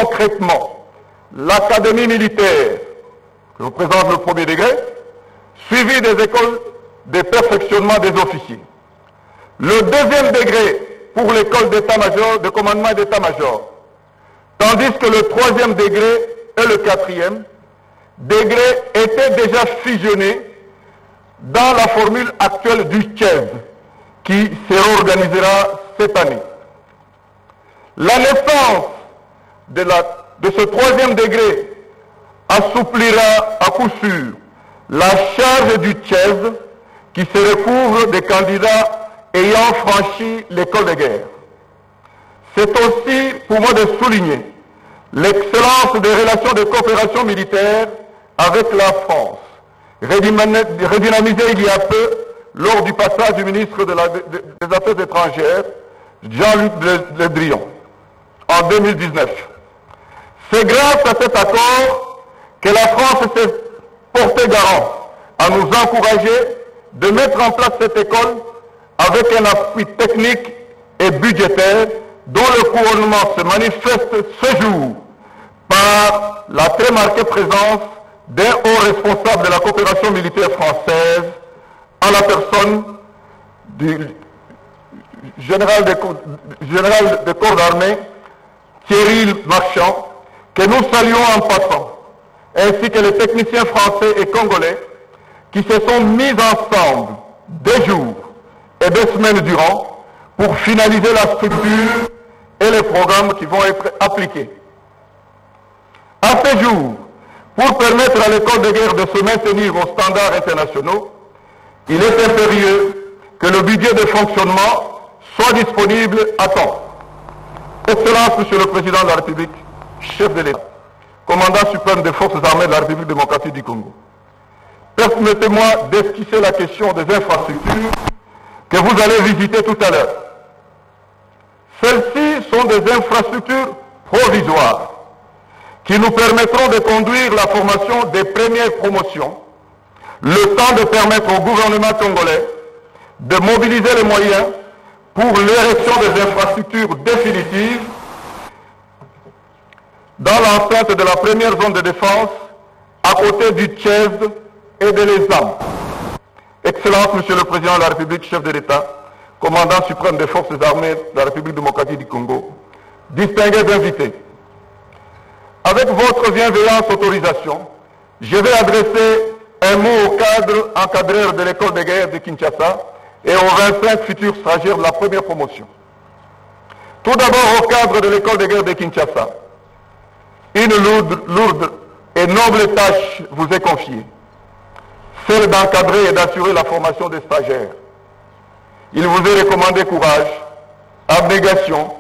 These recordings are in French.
concrètement l'académie militaire, que vous présente le premier degré, suivi des écoles de perfectionnement des officiers. Le deuxième degré pour l'école d'état-major, de commandement et d'état-major, tandis que le troisième degré et le quatrième degré étaient déjà fusionnés dans la formule actuelle du TCHEV qui se réorganisera cette année. La naissance de ce troisième degré assouplira à coup sûr la charge du TCHEV qui se recouvre des candidats ayant franchi l'école de guerre. C'est aussi pour moi de souligner l'excellence des relations de coopération militaire avec la France, redynamisée il y a peu lors du passage du ministre des Affaires étrangères, Jean-Luc Le Drian, en 2019. C'est grâce à cet accord que la France s'est portée garant à nous encourager de mettre en place cette école avec un appui technique et budgétaire dont le couronnement se manifeste ce jour par la très marquée présence d'un haut responsable de la coopération militaire française en la personne du général de corps d'armée Thierry Marchand, que nous saluons en passant, ainsi que les techniciens français et congolais qui se sont mis ensemble des jours et des semaines durant pour finaliser la structure et les programmes qui vont être appliqués. À ce jour, pour permettre à l'école de guerre de se maintenir aux standards internationaux, il est impérieux que le budget de fonctionnement soit disponible à temps. Excellence, Monsieur le Président de la République, chef de l'État, commandant suprême des forces armées de la République démocratique du Congo, permettez-moi d'esquisser la question des infrastructures que vous allez visiter tout à l'heure. Celles-ci sont des infrastructures provisoires qui nous permettront de conduire la formation des premières promotions, le temps de permettre au gouvernement congolais de mobiliser les moyens pour l'érection des infrastructures définitives dans l'enceinte de la première zone de défense à côté du TCHEV et de l'ESAM. Excellence, Monsieur le Président de la République, chef de l'État, commandant suprême des forces armées de la République démocratique du Congo, distingués invités. Avec votre bienveillante autorisation, je vais adresser un mot au cadre encadreur de l'école de guerre de Kinshasa et aux 25 futurs stagiaires de la première promotion. Tout d'abord au cadre de l'école de guerre de Kinshasa, une lourde et noble tâche vous est confiée, celle d'encadrer et d'assurer la formation des stagiaires. Il vous est recommandé courage, abnégation,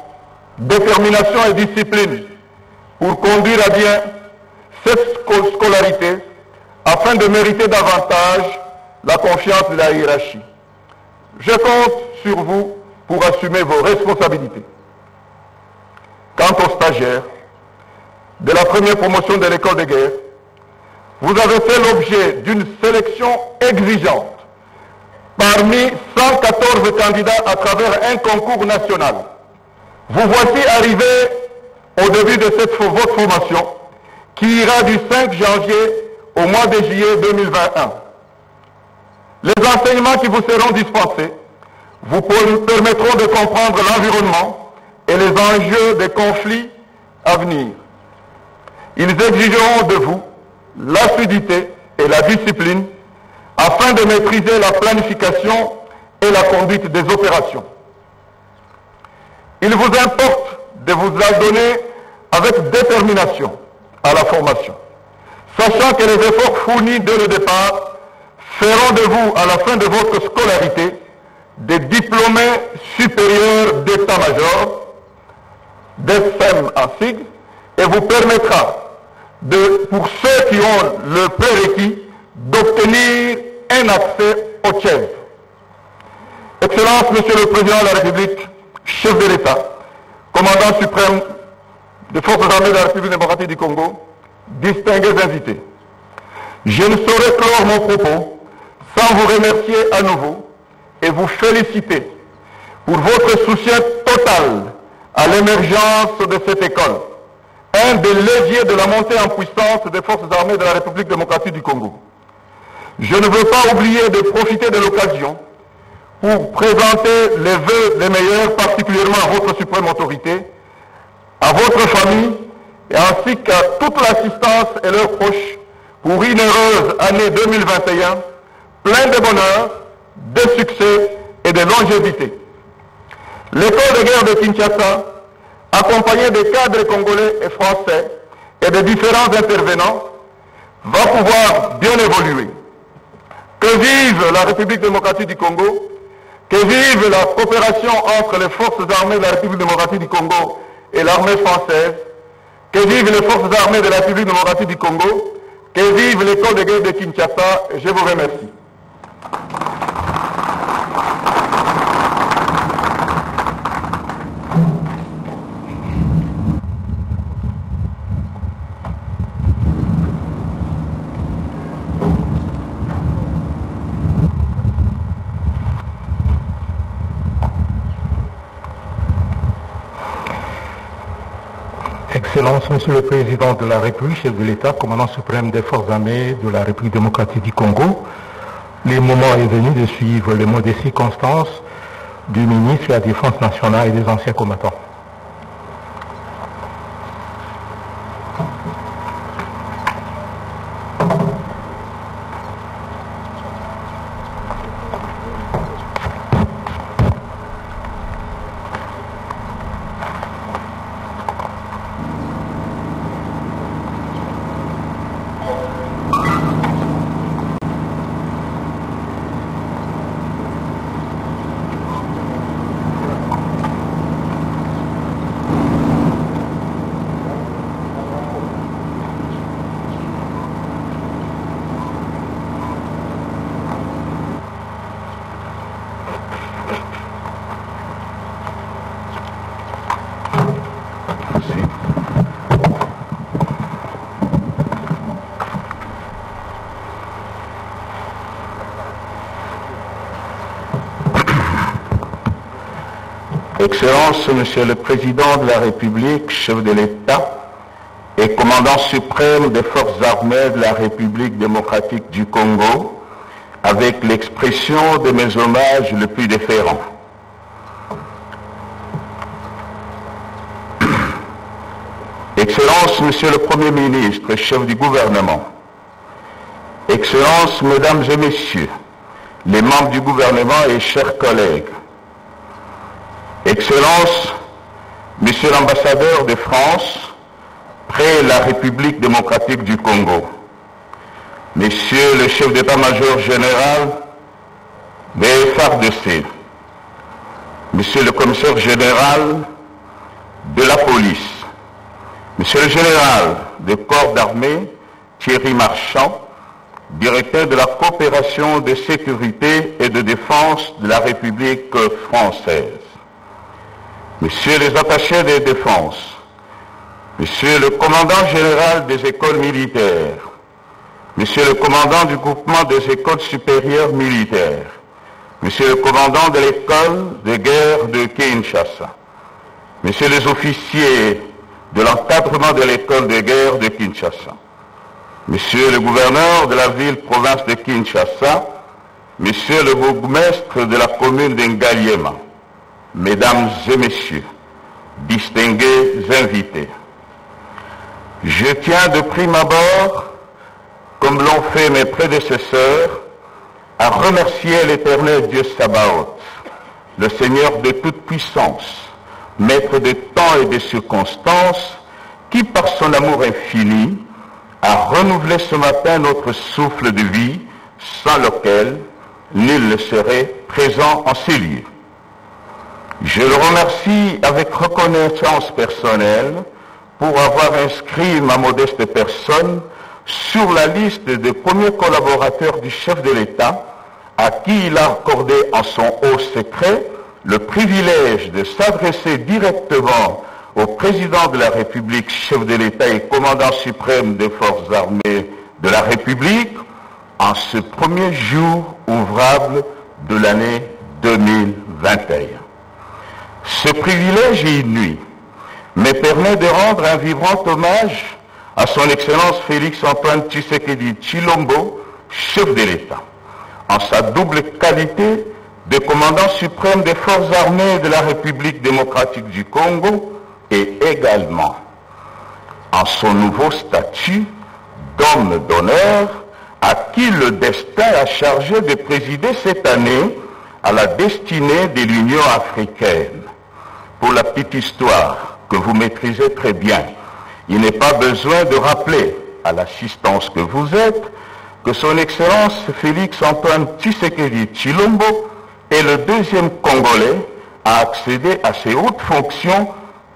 détermination et discipline pour conduire à bien cette scolarité afin de mériter davantage la confiance de la hiérarchie. Je compte sur vous pour assumer vos responsabilités. Quant aux stagiaires de la première promotion de l'école de guerre, vous avez fait l'objet d'une sélection exigeante parmi 114 candidats à travers un concours national. Vous voici arrivés au début de votre formation qui ira du 5 janvier au mois de juillet 2021. Les enseignements qui vous seront dispensés vous permettront de comprendre l'environnement et les enjeux des conflits à venir. Ils exigeront de vous l'assiduité et la discipline afin de maîtriser la planification et la conduite des opérations. Il vous importe de vous adonner avec détermination à la formation, sachant que les efforts fournis dès le départ feront de vous, à la fin de votre scolarité, des diplômés supérieurs d'état-major, d'ESSEM en sigle, et vous permettra, pour ceux qui ont le prérequis, d'obtenir un accès au TCHEV. Excellence, Monsieur le Président de la République, chef de l'État, commandant suprême des forces armées de la République démocratique du Congo, distingués invités. Je ne saurais clore mon propos sans vous remercier à nouveau et vous féliciter pour votre soutien total à l'émergence de cette école, un des leviers de la montée en puissance des forces armées de la République démocratique du Congo. Je ne veux pas oublier de profiter de l'occasion pour présenter les vœux les meilleurs, particulièrement à votre suprême autorité, à votre famille, et ainsi qu'à toute l'assistance et leurs proches pour une heureuse année 2021, pleine de bonheur, de succès et de longévité. L'école de guerre de Kinshasa, accompagnée des cadres congolais et français et de différents intervenants, va pouvoir bien évoluer. Que vive la République démocratique du Congo, que vive la coopération entre les forces armées de la République démocratique du Congo et l'armée française, que vivent les forces armées de la République démocratique du Congo, que vive l'école de guerre de Kinshasa. Je vous remercie. Excellence, Monsieur le Président de la République, chef de l'État, commandant suprême des forces armées de la République démocratique du Congo, le moment est venu de suivre le mot des circonstances du ministre de la Défense nationale et des anciens combattants. Excellence, Monsieur le Président de la République, chef de l'État et commandant suprême des forces armées de la République démocratique du Congo, avec l'expression de mes hommages les plus déférents. Excellence, Monsieur le Premier ministre, chef du gouvernement, Excellences, Mesdames et Messieurs, les membres du gouvernement et chers collègues, Excellences, Monsieur l'ambassadeur de France près la République démocratique du Congo, Monsieur le chef d'état-major général des FARDC, Monsieur le commissaire général de la police, Monsieur le général des corps d'armée Thierry Marchand, directeur de la coopération de sécurité et de défense de la République française, Messieurs les attachés de défense, Monsieur le commandant général des écoles militaires, Monsieur le commandant du groupement des écoles supérieures militaires, Monsieur le commandant de l'école de guerre de Kinshasa, Messieurs les officiers de l'encadrement de l'école de guerre de Kinshasa, Monsieur le gouverneur de la ville-province de Kinshasa, Monsieur le bourgmestre de la commune d'Ngaliema, Mesdames et Messieurs, distingués invités, je tiens de prime abord, comme l'ont fait mes prédécesseurs, à remercier l'Éternel Dieu Sabaoth, le Seigneur de toute puissance, maître des temps et des circonstances, qui par son amour infini a renouvelé ce matin notre souffle de vie, sans lequel nul ne serait présent en ces lieux. Je le remercie avec reconnaissance personnelle pour avoir inscrit ma modeste personne sur la liste des premiers collaborateurs du chef de l'État à qui il a accordé en son haut secret le privilège de s'adresser directement au président de la République, chef de l'État et commandant suprême des forces armées de la République en ce premier jour ouvrable de l'année 2021. Ce privilège est inouï me permet de rendre un vibrant hommage à son Excellence Félix-Antoine Tshisekedi Tshilombo, chef de l'État, en sa double qualité de commandant suprême des forces armées de la République démocratique du Congo et également en son nouveau statut d'homme d'honneur à qui le destin a chargé de présider cette année à la destinée de l'Union africaine. Pour la petite histoire que vous maîtrisez très bien, il n'est pas besoin de rappeler à l'assistance que vous êtes que son Excellence Félix-Antoine Tshisekedi Tshilombo est le deuxième Congolais à accéder à ces hautes fonctions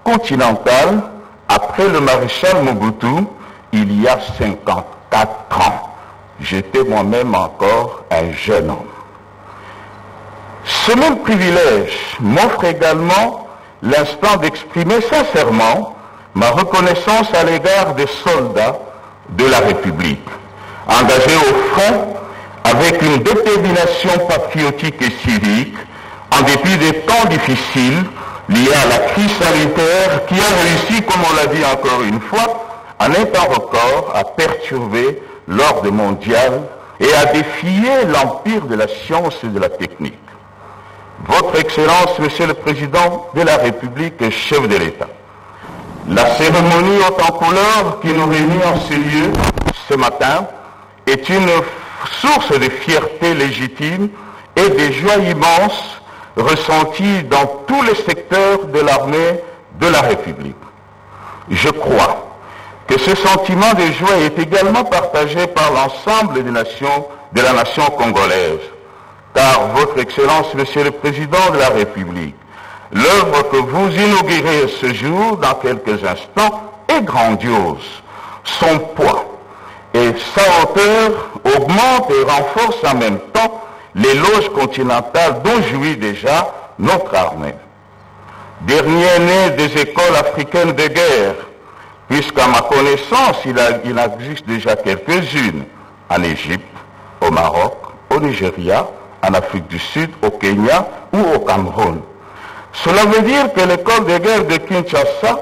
continentales après le maréchal Mobutu il y a 54 ans. J'étais moi-même encore un jeune homme. Ce même privilège m'offre également l'instant d'exprimer sincèrement ma reconnaissance à l'égard des soldats de la République, engagés au front avec une détermination patriotique et civique, en dépit des temps difficiles liés à la crise sanitaire qui a réussi, comme on l'a dit encore une fois, en un temps record à perturber l'ordre mondial et à défier l'empire de la science et de la technique. Votre Excellence, Monsieur le Président de la République et chef de l'État, la cérémonie haute en couleur qui nous réunit en ce lieu ce matin est une source de fierté légitime et de joie immense ressentie dans tous les secteurs de l'armée de la République. Je crois que ce sentiment de joie est également partagé par l'ensemble des nations de la nation congolaise, car Votre Excellence, Monsieur le Président de la République, l'œuvre que vous inaugurez ce jour, dans quelques instants, est grandiose. Son poids et sa hauteur augmentent et renforcent en même temps l'éloge continental dont jouit déjà notre armée. Dernier né des écoles africaines de guerre, puisqu'à ma connaissance, il existe déjà quelques-unes en Égypte, au Maroc, au Nigeria, en Afrique du Sud, au Kenya ou au Cameroun. Cela veut dire que l'école de guerre de Kinshasa,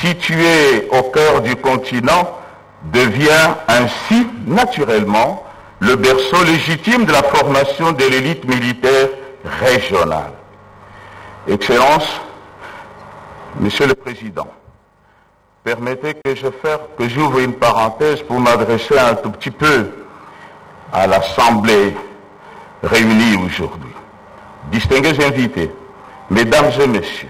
située au cœur du continent, devient ainsi naturellement le berceau légitime de la formation de l'élite militaire régionale. Excellence, Monsieur le Président, permettez que j'ouvre une parenthèse pour m'adresser un tout petit peu à l'Assemblée réunie aujourd'hui. Distingués invités, Mesdames et Messieurs,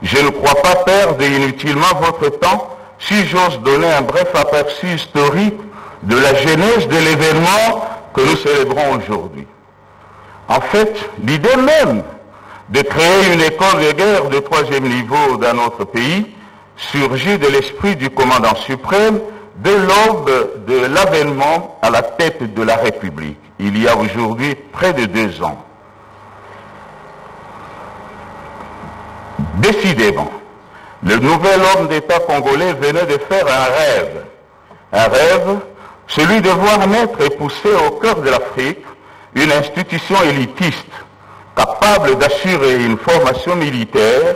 je ne crois pas perdre inutilement votre temps si j'ose donner un bref aperçu historique de la genèse de l'événement que nous célébrons aujourd'hui. En fait, l'idée même de créer une école de guerre de 3e niveau dans notre pays surgit de l'esprit du commandant suprême de l'aube de l'avènement à la tête de la République, il y a aujourd'hui près de 2 ans. Décidément, le nouvel homme d'État congolais venait de faire un rêve, celui de voir naître et pousser au cœur de l'Afrique une institution élitiste, capable d'assurer une formation militaire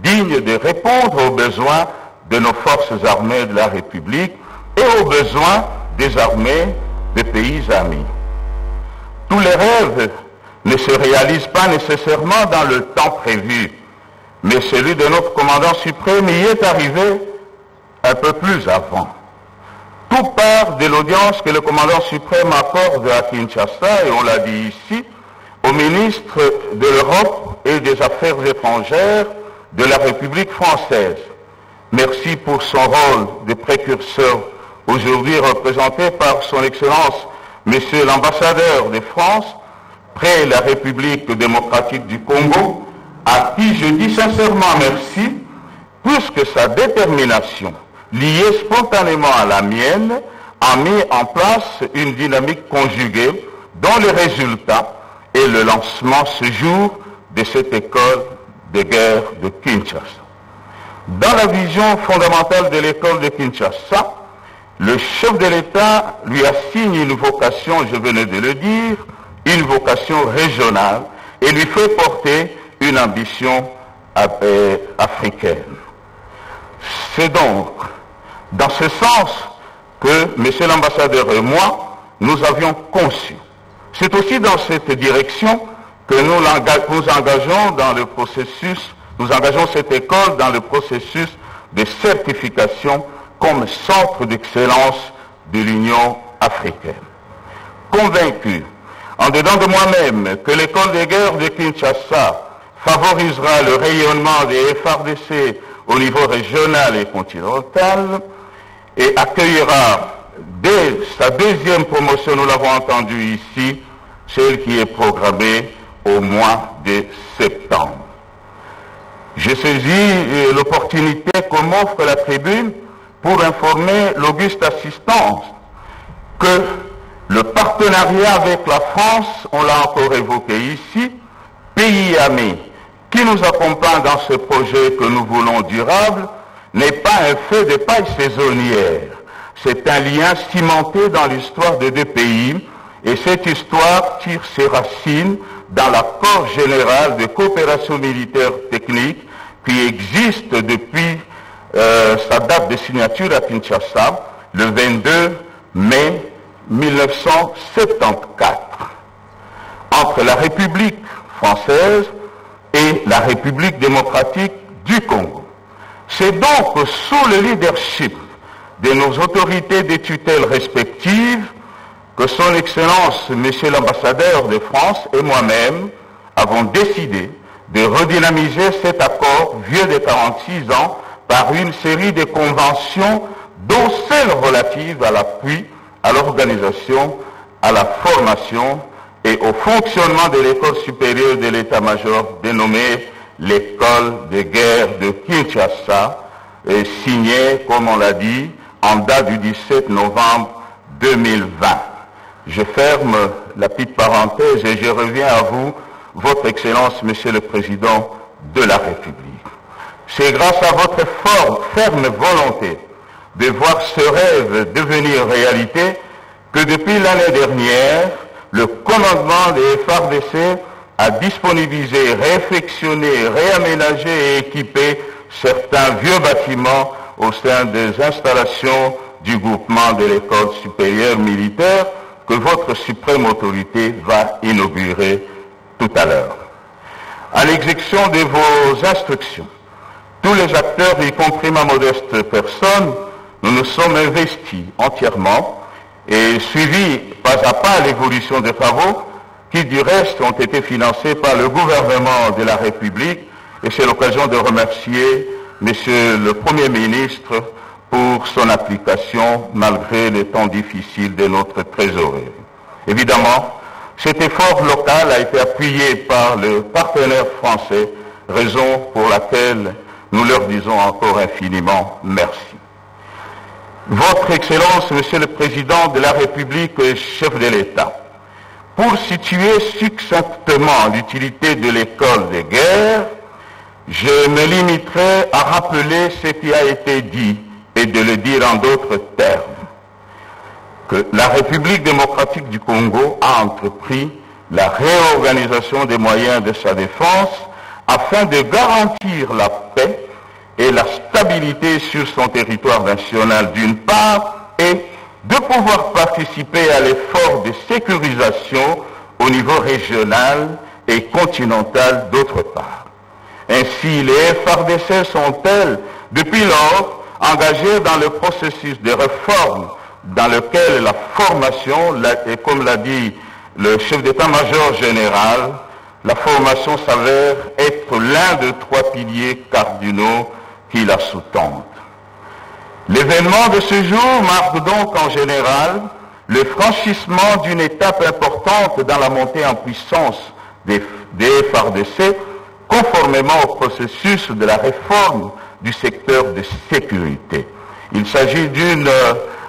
digne de répondre aux besoins de nos forces armées de la République et aux besoins des armées des pays amis. Tous les rêves ne se réalisent pas nécessairement dans le temps prévu, mais celui de notre commandant suprême y est arrivé un peu plus avant. Tout part de l'audience que le commandant suprême accorde à Kinshasa, et on l'a dit ici, au ministre de l'Europe et des Affaires étrangères de la République française. Merci pour son rôle de précurseur, aujourd'hui représenté par son Excellence, Monsieur l'ambassadeur de France, près la République démocratique du Congo, à qui je dis sincèrement merci, puisque sa détermination, liée spontanément à la mienne, a mis en place une dynamique conjuguée dont le résultat est le lancement ce jour de cette école de guerre de Kinshasa. Dans la vision fondamentale de l'école de Kinshasa, le chef de l'État lui assigne une vocation, je venais de le dire, une vocation régionale et lui fait porter une ambition africaine. C'est donc dans ce sens que M. l'ambassadeur et moi, nous avions conçu. C'est aussi dans cette direction que nous engageons dans le processus, nous engageons cette école dans le processus de certification comme centre d'excellence de l'Union africaine. Convaincu, en dedans de moi-même, que l'école des guerres de Kinshasa favorisera le rayonnement des FARDC au niveau régional et continental et accueillera dès sa deuxième promotion, nous l'avons entendu ici, celle qui est programmée au mois de septembre. J'ai saisi l'opportunité que m'offre la tribune pour informer l'auguste assistance que le partenariat avec la France, on l'a encore évoqué ici, pays ami qui nous accompagne dans ce projet que nous voulons durable, n'est pas un fait de paille saisonnière. C'est un lien cimenté dans l'histoire de deux pays et cette histoire tire ses racines dans l'accord général de coopération militaire technique qui existe depuis sa date de signature à Kinshasa, le 22 mai 1974, entre la République française et la République démocratique du Congo. C'est donc sous le leadership de nos autorités de tutelle respectives que son Excellence, Monsieur l'ambassadeur de France et moi-même avons décidé de redynamiser cet accord vieux de 46 ans par une série de conventions dont celle relative à l'appui, à l'organisation, à la formation et au fonctionnement de l'école supérieure de l'état-major dénommée l'école de guerre de Kinshasa, signée, comme on l'a dit, en date du 17 novembre 2020. Je ferme la petite parenthèse et je reviens à vous, Votre Excellence, Monsieur le Président de la République. C'est grâce à votre ferme volonté de voir ce rêve devenir réalité que depuis l'année dernière, le commandement des FARDC a disponibilisé, réfectionné, réaménagé et équipé certains vieux bâtiments au sein des installations du groupement de l'école supérieure militaire que votre suprême autorité va inaugurer tout à l'heure. À l'exécution de vos instructions, tous les acteurs, y compris ma modeste personne, nous nous sommes investis entièrement et suivi pas à pas l'évolution des travaux qui du reste ont été financés par le gouvernement de la République et c'est l'occasion de remercier Monsieur le Premier ministre pour son application malgré les temps difficiles de notre trésorerie. Évidemment, cet effort local a été appuyé par le partenaire français, raison pour laquelle nous leur disons encore infiniment merci. Votre Excellence, Monsieur le Président de la République et chef de l'État, pour situer succinctement l'utilité de l'école des guerres, je me limiterai à rappeler ce qui a été dit et de le dire en d'autres termes, que la République démocratique du Congo a entrepris la réorganisation des moyens de sa défense afin de garantir la paix et la stabilité sur son territoire national d'une part et de pouvoir participer à l'effort de sécurisation au niveau régional et continental d'autre part. Ainsi, les FARDC sont-elles, depuis lors, engagées dans le processus de réforme dans lequel la formation, et comme l'a dit le chef d'état-major général, la formation s'avère être l'un des trois piliers cardinaux qui la sous-tendent. L'événement de ce jour marque donc en général le franchissement d'une étape importante dans la montée en puissance des FARDC, conformément au processus de la réforme du secteur de sécurité. Il s'agit d'une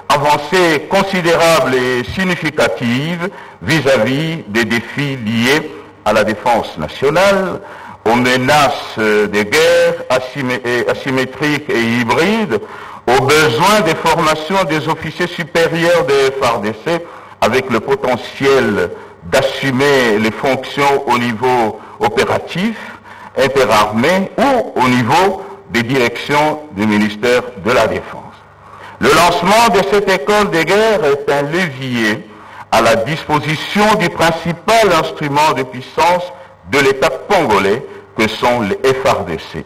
avancée considérable et significative vis-à-vis des défis liés à la défense nationale, aux menaces des guerres asymétriques et hybrides, aux besoins des formations des officiers supérieurs des FARDC avec le potentiel d'assumer les fonctions au niveau opératif, interarmé ou au niveau des directions du ministère de la Défense. Le lancement de cette école de guerre est un levier à la disposition du principal instrument de puissance de l'État congolais que sont les FARDC,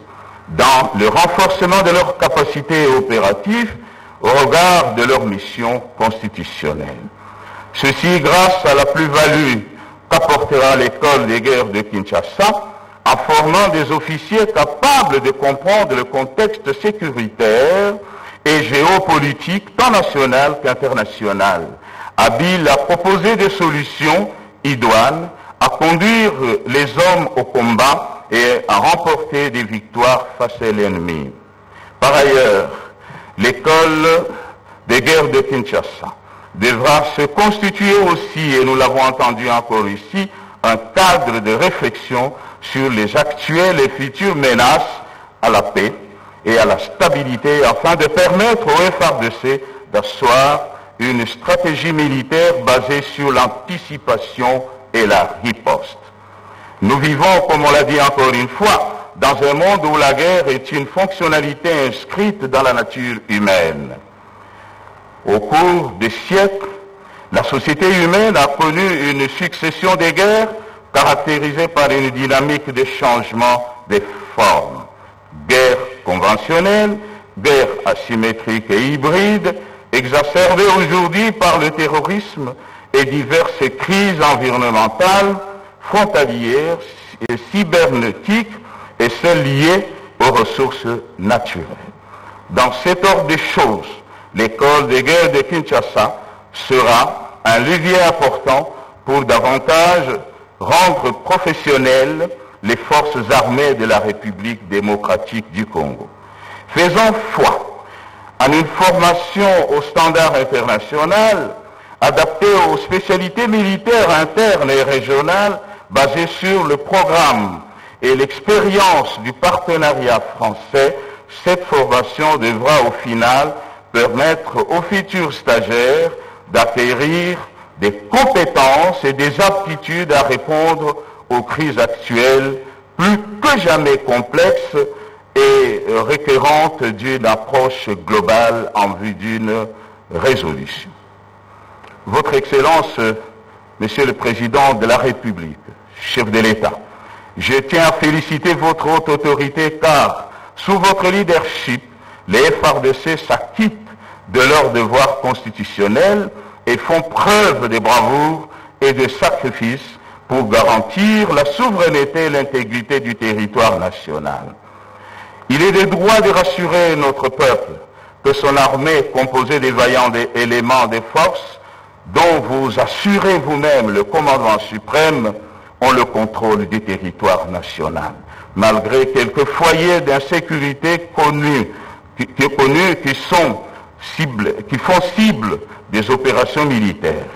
dans le renforcement de leurs capacités opératives au regard de leur mission constitutionnelle. Ceci grâce à la plus-value qu'apportera l'école des guerres de Kinshasa en formant des officiers capables de comprendre le contexte sécuritaire et géopolitique tant national qu'international, habiles à proposer des solutions idoines, à conduire les hommes au combat et à remporter des victoires face à l'ennemi. Par ailleurs, l'école des guerres de Kinshasa devra se constituer aussi, et nous l'avons entendu encore ici, un cadre de réflexion sur les actuelles et futures menaces à la paix et à la stabilité afin de permettre au FARDC d'asseoir une stratégie militaire basée sur l'anticipation et la riposte. Nous vivons, comme on l'a dit encore une fois, dans un monde où la guerre est une fonctionnalité inscrite dans la nature humaine. Au cours des siècles, la société humaine a connu une succession de guerres caractérisée par une dynamique de changement des formes. Guerre conventionnelle, guerre asymétrique et hybride, exacerbée aujourd'hui par le terrorisme et diverses crises environnementales, frontalières et cybernétiques et celles liées aux ressources naturelles. Dans cet ordre des choses, l'école des guerres de Kinshasa sera un levier important pour davantage rendre professionnelles les forces armées de la République démocratique du Congo. Faisant foi en une formation au standard international, adaptée aux spécialités militaires internes et régionales, basée sur le programme et l'expérience du partenariat français, cette formation devra au final permettre aux futurs stagiaires d'acquérir des compétences et des aptitudes à répondre aux crises actuelles plus que jamais complexes et requérantes d'une approche globale en vue d'une résolution. Votre Excellence, Monsieur le Président de la République, chef de l'État, je tiens à féliciter votre haute autorité car, sous votre leadership, les FARDC s'acquittent de leurs devoirs constitutionnels et font preuve de bravoure et de sacrifice pour garantir la souveraineté et l'intégrité du territoire national. Il est de droit de rassurer notre peuple que son armée, composée des vaillants éléments des forces, dont vous assurez vous-même le commandement suprême, ont le contrôle du territoire national, malgré quelques foyers d'insécurité qui font cible des opérations militaires.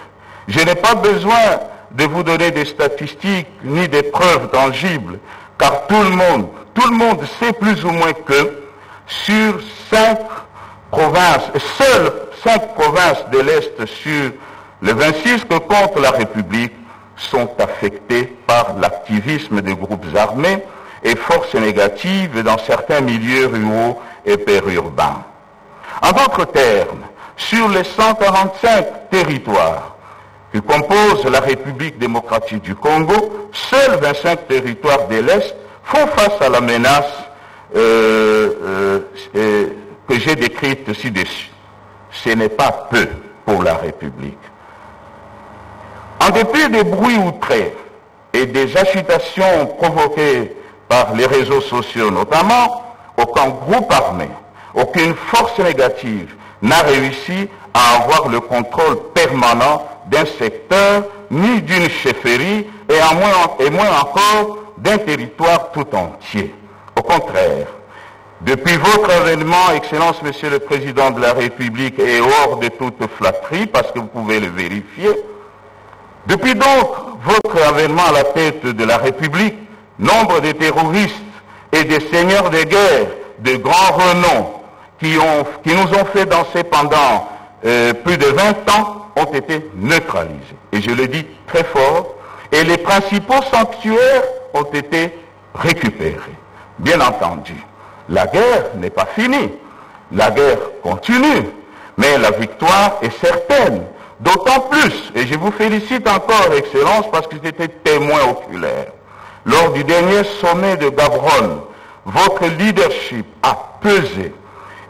Je n'ai pas besoin de vous donner des statistiques ni des preuves tangibles, car tout le monde sait plus ou moins que sur 5 provinces, seules 5 provinces de l'Est sur les 26 que compte la République sont affectées par l'activisme des groupes armés et forces négatives dans certains milieux ruraux et périurbains. En d'autres termes, sur les 145 territoires qui composent la République démocratique du Congo, seuls 25 territoires de l'Est font face à la menace que j'ai décrite ci-dessus. Ce n'est pas peu pour la République. En dépit des bruits outrés et des agitations provoquées par les réseaux sociaux notamment, aucun groupe armé, aucune force négative n'a réussi à avoir le contrôle permanent d'un secteur, ni d'une chefferie, et moins encore d'un territoire tout entier. Au contraire, depuis votre avènement, Excellence Monsieur le Président de la République, et hors de toute flatterie, parce que vous pouvez le vérifier, depuis donc votre avènement à la tête de la République, nombre de terroristes et de seigneurs de guerre de grand renom qui nous ont fait danser pendant plus de 20 ans ont été neutralisés. Et je le dis très fort, et les principaux sanctuaires ont été récupérés. Bien entendu, La guerre n'est pas finie. La guerre continue. Mais la victoire est certaine. D'autant plus, et je vous félicite encore, Excellence, parce que j'étais témoin oculaire. Lors du dernier sommet de Gaborone, votre leadership a pesé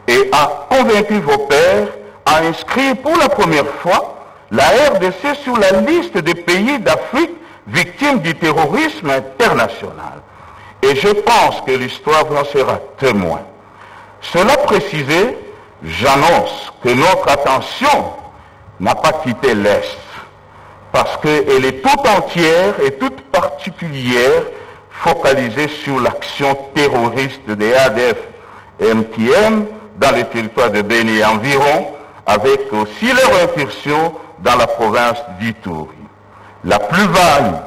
et a convaincu vos pairs à inscrire pour la première fois la RDC sur la liste des pays d'Afrique victimes du terrorisme international. Et je pense que l'histoire en sera témoin. Cela précisé, j'annonce que notre attention n'a pas quitté l'Est, parce qu'elle est toute entière et toute particulière focalisée sur l'action terroriste des ADF et MTM dans les territoires de Béni et environ, avec aussi leur incursion dans la province d'Ituri. La plus-value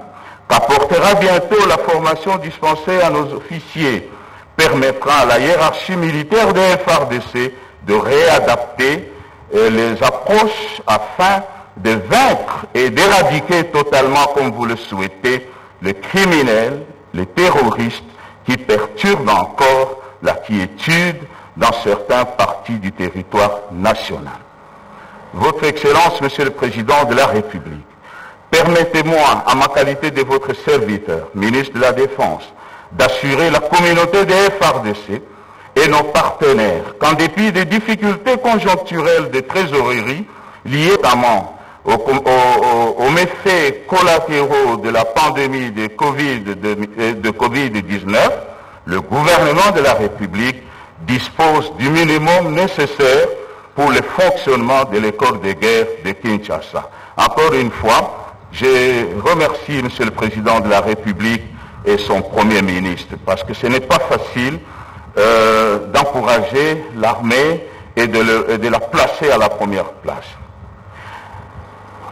qu'apportera bientôt la formation dispensée à nos officiers permettra à la hiérarchie militaire des FARDC de réadapter les approches afin de vaincre et d'éradiquer totalement, comme vous le souhaitez, les criminels, les terroristes qui perturbent encore la quiétude dans certaines parties du territoire national. Votre Excellence, Monsieur le Président de la République, permettez-moi, en ma qualité de votre serviteur, ministre de la Défense, d'assurer la communauté des FARDC et nos partenaires qu'en dépit des difficultés conjoncturelles de trésorerie liées notamment aux méfaits collatéraux de la pandémie de Covid-19, le gouvernement de la République dispose du minimum nécessaire pour le fonctionnement de l'école de guerre de Kinshasa. Encore une fois, je remercie Monsieur le Président de la République et son Premier ministre, parce que ce n'est pas facile d'encourager l'armée et de la placer à la première place.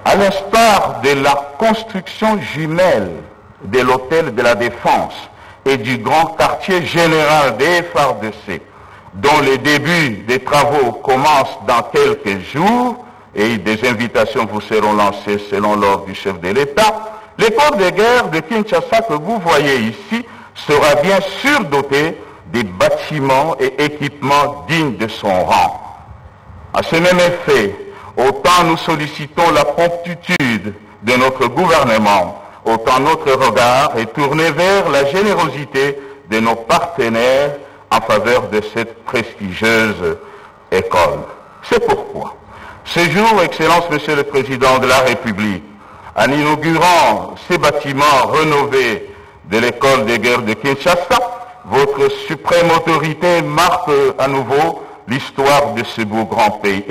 À l'instar de la construction jumelle de l'hôtel de la Défense et du grand quartier général des FARDC, dont les débuts des travaux commencent dans quelques jours, et des invitations vous seront lancées selon l'ordre du chef de l'État, l'école de guerre de Kinshasa que vous voyez ici sera bien sûr dotée des bâtiments et équipements dignes de son rang. À ce même effet, autant nous sollicitons la promptitude de notre gouvernement, autant notre regard est tourné vers la générosité de nos partenaires en faveur de cette prestigieuse école. C'est pourquoi, ce jour, Excellence Monsieur le Président de la République, en inaugurant ces bâtiments rénovés de l'école de guerre de Kinshasa, votre suprême autorité marque à nouveau l'histoire de ce beau grand pays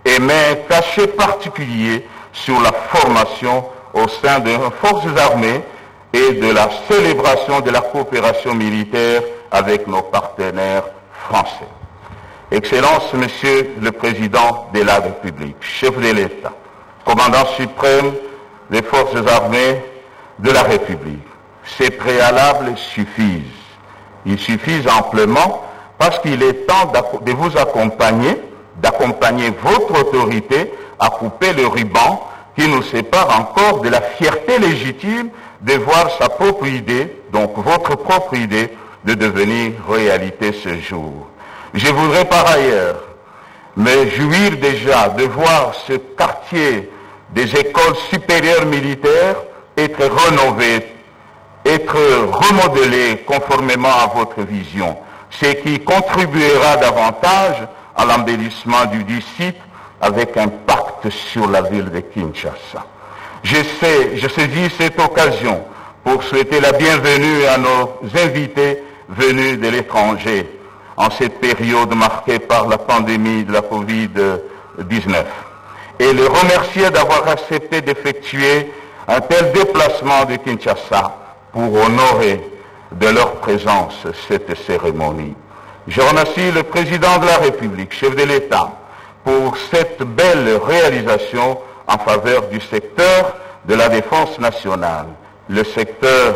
et met un cachet particulier sur la formation au sein de nos forces armées et de la célébration de la coopération militaire avec nos partenaires français. Excellence, Monsieur le Président de la République, chef de l'État, commandant suprême des forces armées de la République, ces préalables suffisent. Ils suffisent amplement parce qu'il est temps de vous accompagner, d'accompagner votre autorité à couper le ruban qui nous sépare encore de la fierté légitime de voir sa propre idée, donc votre propre idée, de devenir réalité ce jour. Je voudrais par ailleurs me jouir déjà de voir ce quartier des écoles supérieures militaires être rénové, être remodelé conformément à votre vision, ce qui contribuera davantage à l'embellissement du dit site avec impact sur la ville de Kinshasa. Je saisis cette occasion pour souhaiter la bienvenue à nos invités venus de l'étranger en cette période marquée par la pandémie de la Covid-19 et les remercier d'avoir accepté d'effectuer un tel déplacement de Kinshasa pour honorer de leur présence cette cérémonie. Je remercie le Président de la République, chef de l'État, pour cette belle réalisation en faveur du secteur de la défense nationale, le secteur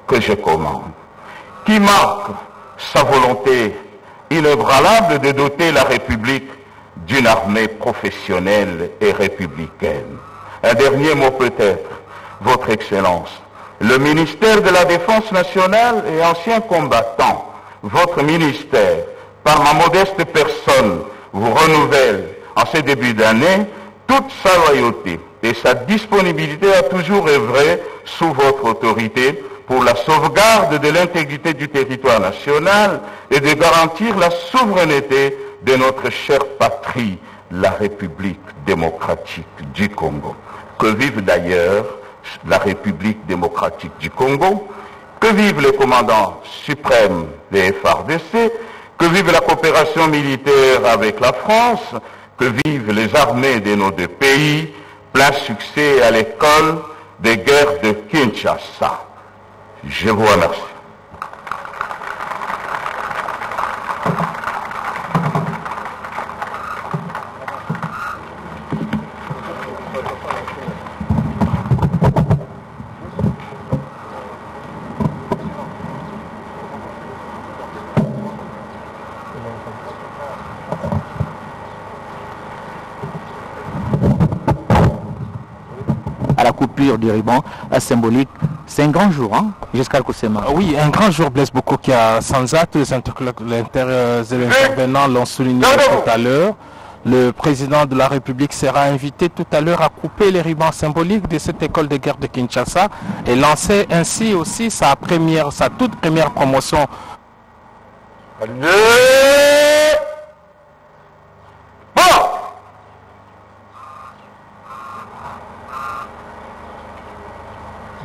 que je commande, qui marque sa volonté inébranlable de doter la République d'une armée professionnelle et républicaine. Un dernier mot peut-être, Votre Excellence. Le ministère de la Défense nationale et ancien combattant votre ministère, par ma modeste personne, vous renouvelle en ces débuts d'année toute sa loyauté et sa disponibilité à toujours œuvrer sous votre autorité pour la sauvegarde de l'intégrité du territoire national et de garantir la souveraineté de notre chère patrie, la République démocratique du Congo. Que vive d'ailleurs la République démocratique du Congo, que vive le commandant suprême des FARDC, que vive la coopération militaire avec la France, que vivent les armées de nos deux pays, plein succès à l'école des guerres de Kinshasa. Je vous remercie. À la coupure du ruban symbolique, c'est un grand jour, hein, jusqu'à Koussema. Oui, un grand jour, Blaise Bokokia. Sans acte, les intervenants l'ont souligné tout à l'heure. Le président de la République sera invité tout à l'heure à couper les rubans symboliques de cette école de guerre de Kinshasa et lancer ainsi aussi sa toute première promotion.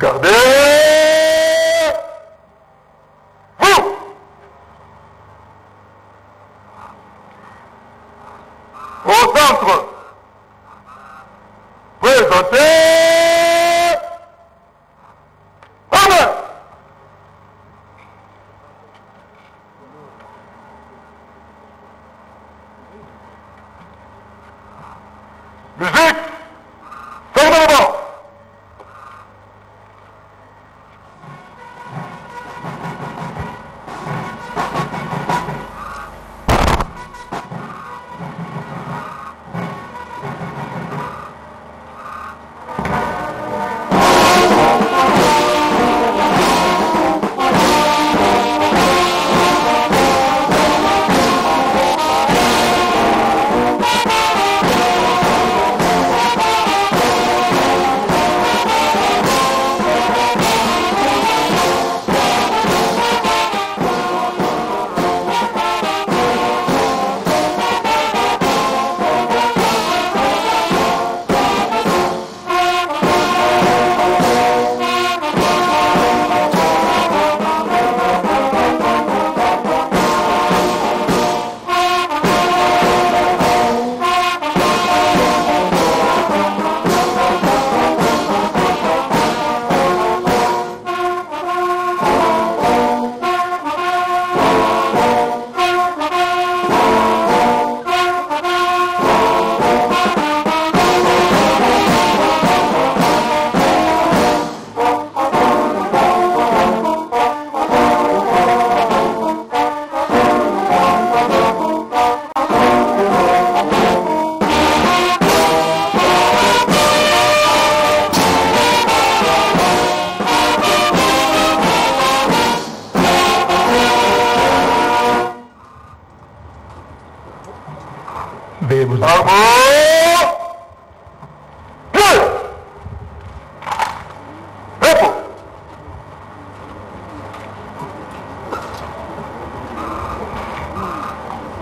Gardez vous. Au centre, présentez Amen. Musique, fermement.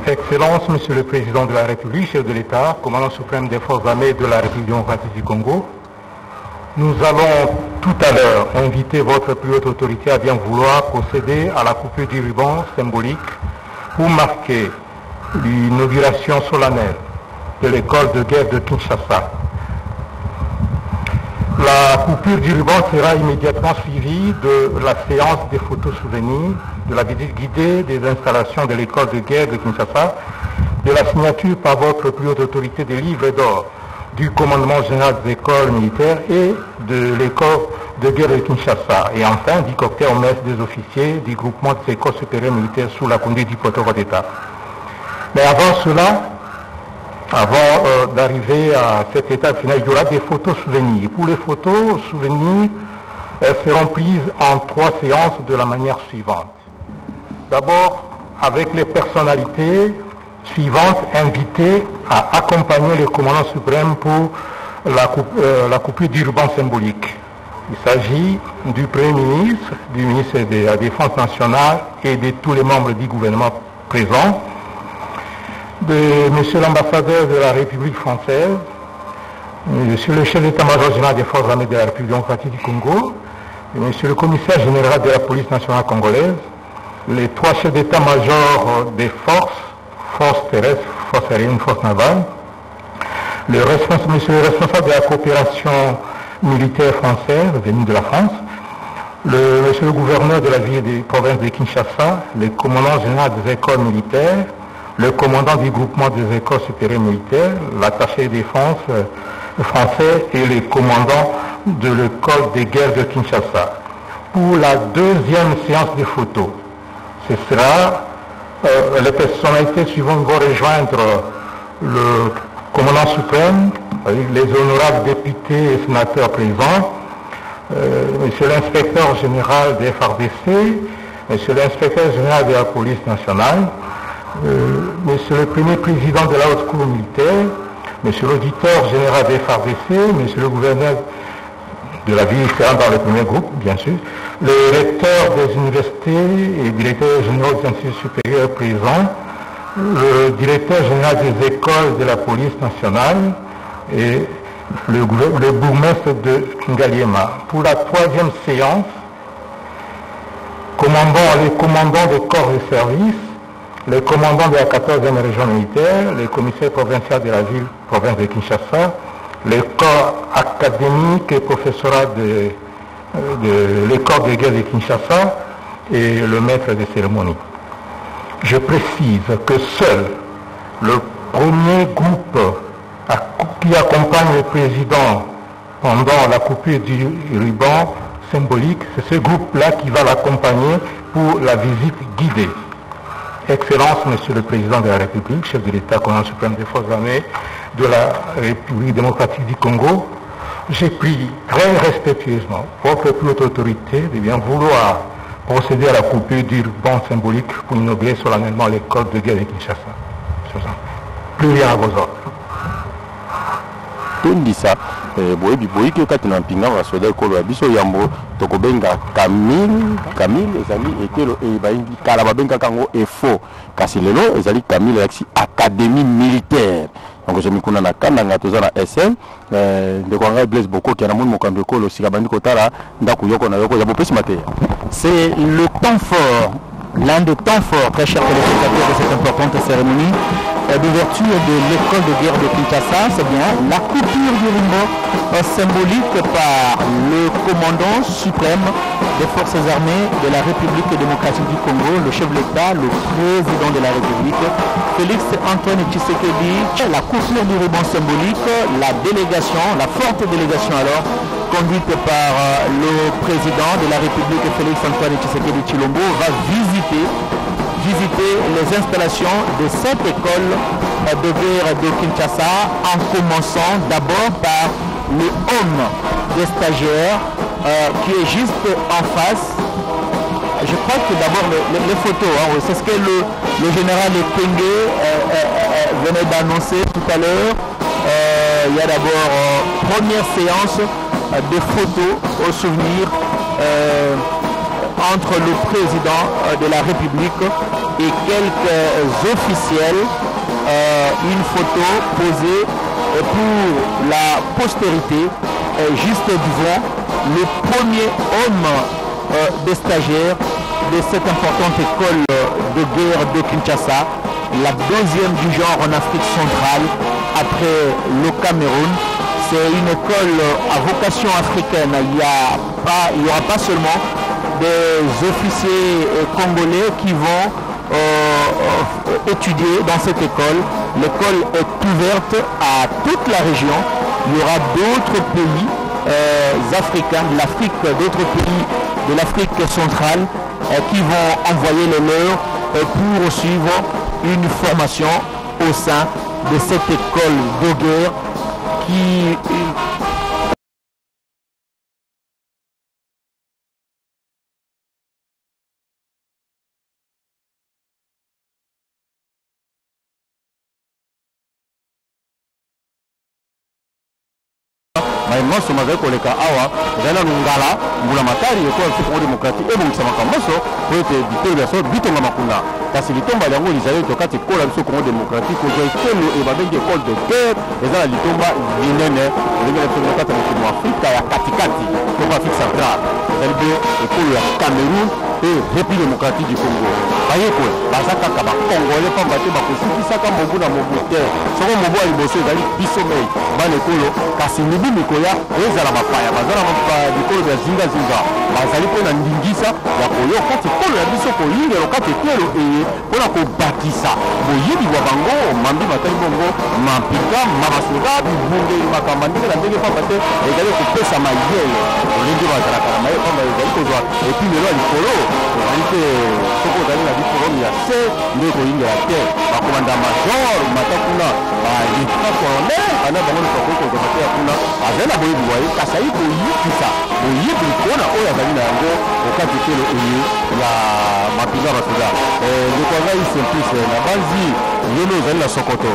Excellences, Monsieur le Président de la République, chef de l'État, commandant suprême des forces armées de la République démocratique du Congo, nous allons tout à l'heure inviter votre plus haute autorité à bien vouloir procéder à la coupure du ruban symbolique pour marquer l'inauguration solennelle de l'école de guerre de Kinshasa. La coupure du ruban sera immédiatement suivie de la séance des photos souvenirs, de la visite guidée des installations de l'école de guerre de Kinshasa, de la signature par votre plus haute autorité des livres d'or du commandement général des écoles militaires et de l'école de guerre de Kinshasa, et enfin du cocktail au messe des officiers du groupement des écoles supérieures militaires sous la conduite du protocole d'État. Mais avant cela, avant d'arriver à cette étape finale, il y aura des photos souvenirs. Pour les photos souvenirs, elles seront prises en 3 séances de la manière suivante. D'abord, avec les personnalités suivantes invitées à accompagner le commandant suprême pour la coupure du ruban symbolique. Il s'agit du Premier ministre, du ministre de la Défense nationale et de tous les membres du gouvernement présents, de Monsieur l'ambassadeur de la République française, Monsieur le chef d'état-major général des forces armées de la République démocratique du Congo, et Monsieur le commissaire général de la police nationale congolaise, les trois chefs d'état-major des forces terrestres, forces aériennes, forces navales, Monsieur le responsable de la coopération militaire française venu de la France, Monsieur le gouverneur de la ville des provinces de Kinshasa, le commandant général des écoles militaires, le commandant du groupement des écoles supérieures militaires, l'attaché de défense français et le commandant de l'école des guerres de Kinshasa. Pour la deuxième séance de photos, ce sera les personnalités suivantes vont rejoindre le commandant suprême, les honorables députés et sénateurs présents, Monsieur l'inspecteur général des FARDC, Monsieur l'inspecteur général de la police nationale, Monsieur le premier président de la haute cour militaire, Monsieur l'auditeur général des FARDC, Monsieur le gouverneur de la ville dans le premier groupe, bien sûr, le recteur des universités et directeur général des instituts supérieurs présents, le directeur général des écoles de la police nationale et le bourgmestre de Ngaliema. Pour la troisième séance, les commandants des corps de service, les commandants de la 14e région militaire, les commissaires provinciaux de la ville, province de Kinshasa, les corps académiques et professorat de l'école de guerre de Kinshasa et le maître de cérémonie. Je précise que seul le premier groupe qui accompagne le président pendant la coupure du ruban symbolique, c'est ce groupe-là qui va l'accompagner pour la visite guidée. Excellence, Monsieur le Président de la République, chef de l'État, commandant suprême des forces armées de la République démocratique du Congo, j'ai pris très respectueusement votre plus haute autorité de bien vouloir procéder à la coupure du ruban symbolique pour inaugurer solennellement l'école de guerre de Kinshasa. Plus rien à vos ordres. Tondisa, boyi ke kati na mpinga wa soda ekolo ya biso yambo tokobenga Camille ezali ekelo ebayingi kala babengaka yango efo kasi lelo ezali Camille yaksi académie militaire. Donc je mikuna na kananga toza na SM ndeko ngai Blaise Boko ki na moni mokambi ekolo sika bandi kotala ndaku yoko na yoko ya bopesi mateya. C'est le temps fort, l'un des temps forts, très chers téléspectateurs, de cette importante cérémonie d'ouverture de l'école de guerre de Kinshasa. C'est bien la coupure du ruban symbolique par le commandant suprême des forces armées de la République démocratique du Congo, le chef de l'État, le président de la République, Félix Antoine Tshisekedi. La coupure du ruban symbolique, la délégation, la forte délégation alors, conduite par le président de la République, Félix Antoine Tshisekedi Tshilombo, va visiter les installations de cette école de guerre de Kinshasa, en commençant d'abord par le home des stagiaires qui est juste en face. Je crois que d'abord les photos, c'est ce que le général Ekenge venait d'annoncer tout à l'heure. Il y a d'abord première séance de photos au souvenir entre le président de la République et quelques officiels, une photo posée pour la postérité, juste devant le premier homme des stagiaires de cette importante école de guerre de Kinshasa, la deuxième du genre en Afrique centrale après le Cameroun. C'est une école à vocation africaine. Il n'y aura pas seulement des officiers congolais qui vont étudier dans cette école. L'école est ouverte à toute la région. Il y aura d'autres pays africains, de l'Afrique, d'autres pays de l'Afrique centrale qui vont envoyer les leurs pour suivre une formation au sein de cette école de guerre qui maimoso mazali koleka awa ezali nanu ngala mbula matari ekola biso Congo démocratique ebongisa makamboso po ete bitelo bya so bitonga makunda kasi litomba yango lizali tokati ekola biso Congo démocratique kozwa ekolo babengi école de guerre eza na litomba linene olingi na biso kati ya mokili wa Afrika ya katikati Congo Afrique centrale ezali mpe ekolo ya Cameroun mpe République démocratique du Congo bayekwe baza kaka bakongole pamba te bakosikisaka mobu na mobu te soko mobu ya liboso ezali biso mei bana ekolo kasi mibu mikoya ezala bapaya baza na bikolo bya zingazinga bazali mpe na ndingisa ya koyo kati ekolo ya biso kolingelo kati ekolo eye mpona kobakisa boyebi bwa bango mambi batali bongo mampinga mabasoda bibungeli makamba ndenge na ndenge pamba te ezali kopesa mayele olingi bazalaka na mayele pamba ezali kozwa epi lelo ya likolo ezali te soko ozali na diplome ya se nde koyingela te bakomanda major mata kuna balita colonel ana bango nyonso kozwa te ya kuna azali na boyebi waye kasi ayi koyikisa boyebi likona oyo azali na yango okati ekolo eye ya mapinga basoda ndeko ngai simplice na banzi lelo ezali na sokoto